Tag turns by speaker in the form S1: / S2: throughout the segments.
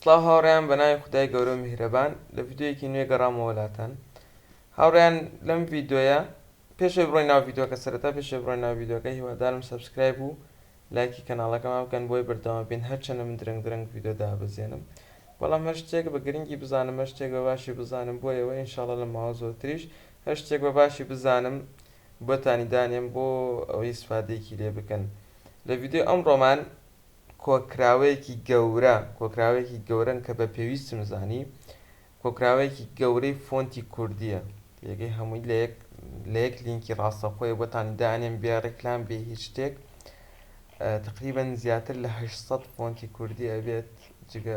S1: سڵاو هاوڕێیان بەناوی خودای گەورە و میهرەبان لە ڤیدیۆیەکی نوێ گەڕامەوە وڵاتان هاوڕێیان لەم ڤیدۆیە پێشەوەی بڕۆین ناو ڤیدۆکە سەرەتا پێشەوەی بڕۆین ناو ڤیدۆکە هیوادارم سەبسکرایب و لایکی کەناڵەکەمان بکەن بۆی بەردەوام بین هەرچەندە من درەنگ ڤیدۆ دابەزێنم بەڵام هەر شتێک بە گرنگی بزانم هەر شتێک بە باشی بزانم بۆ ئێوە ئینشاڵڵا لە ماوە زۆرتریش هەر شتێک بە باشی بزانم بۆتانی دانێم بۆ ئەوەی ئیسفادەیەکی لێ بکەن لە ڤیدۆی ئەمڕۆمان کۆکراوەیەکی گەورەن کە بە پێویستم زانی کۆکراوەیەکی گەورەی فۆنتی کوردیە یەکەی هەمووی لە یەک لینکی ڕاستەوخۆیە بۆتانی دانێم بێ ڕێکلام بێ هیچ شتێک تقریبەن زیاتر لە 800 فۆنتی کوردی ئەبێت جگە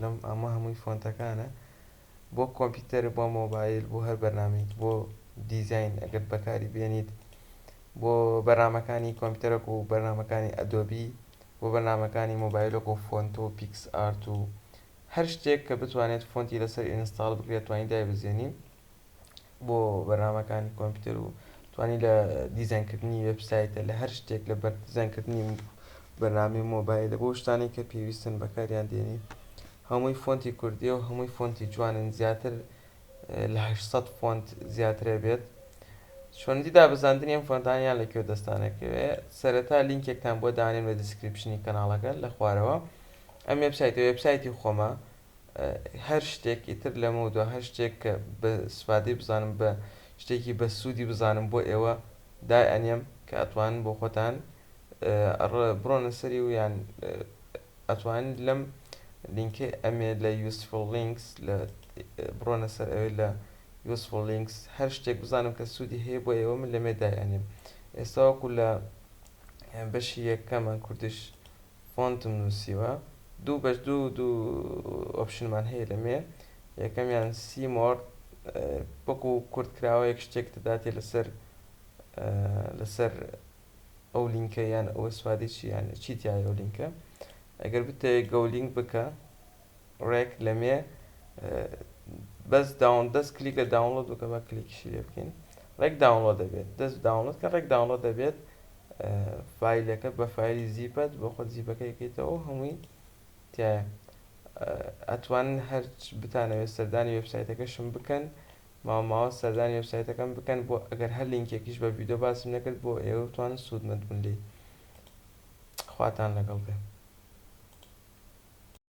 S1: لەم هەمووی فۆنتەکانە بۆ کۆمپیوتەر بۆ مۆبایل بۆ هەر بەرنامەیەک بۆ دیزاین ئەگەر بەکاری بێنیت بۆ بەرنامەکانی کۆمپیوتەرێک و بەرنامەکانی ئەدۆبی بۆ بەرنامەکانی مۆبایلۆک و فۆنتۆ و پیکس ئارت و هەر شتێک کە بتوانێت فۆنتی لەسەر ئینستاڵ بکرێت توانی دایبزێنی بۆ بەرنامەکانی کۆمپیوتەر و توانی لە دیزاینکردنی وێبسایتە لە هەر شتێک لە دیزاینکردنی بەرنامەی مۆبایلە بۆ شتانی کە پێویستن بەکاریان دێنی هەمووی فۆنتی کوردیە و هەمووی فۆنتی جوانن زیاتر لە 800 فۆنت زیاترە بێت چۆنی دابەزاندنی ئەم فۆنتانیان لەکوێ دەستانەکەوێ سەرەتا لینکێکتان بۆ دانێن بە دیسکریپشنی کەناڵەکە لە خوارەوە ئەم وێبسایتی خۆمە هەر شتێک ئیتر لەمە دو هەر شتێک کە بە سوادی بزانم بە شتێکی بە سوودی بزانم بۆ ئێوە دای ئەنێم کە ئەتوانن بۆ خۆتان بڕۆنە سەری و یان ئەتوانن لەم لینکە ئەمێ لە یوسفل لینکس لە بڕۆنە سەر ئەوەی لە یوسفل لینکس هەر شتێک بزانم کە سوودی هەیە بۆ ئێوە من لەمێ دای ئەنێم ئێستا وەکو لە بەشی یەکەمە کوردیش فۆنتم نووسیوە دوو ئۆپشنمان هەیە لەمێ یەکەمیان سیمۆر وەکو کورتکراوە یەک شتێک دەداتێ لەسەر ئەو لینکە یان ئەوە سوادی چیان چیتیایە ئەو لینکە ئەگەر بتەوێت گەولینک بکە ڕێک لەمێ بەس دەست کلیک لە داونلۆد بکە بە کلیکیشی لێ بکەین ڕێک داونلۆد دەبێت دەست داونلۆد کە ڕێک داونلۆد دەبێت فایلەکە بە فایلی زیپەت بۆ خۆت زیپەکە یەکەیتەوە هەمووی تایە ئەتوانن هەر بتانەوێت سەردانی وێبسایتەکەشم بکەن ماوە سەردانی وێبسایتەکەم بکەن بۆ ئەگەر هەر لینکێکیش بە ڤیدۆ باسم نەکرد بۆ ئێوە بتوانن سوودمەند بن لێی خواتان لەگەڵ بێ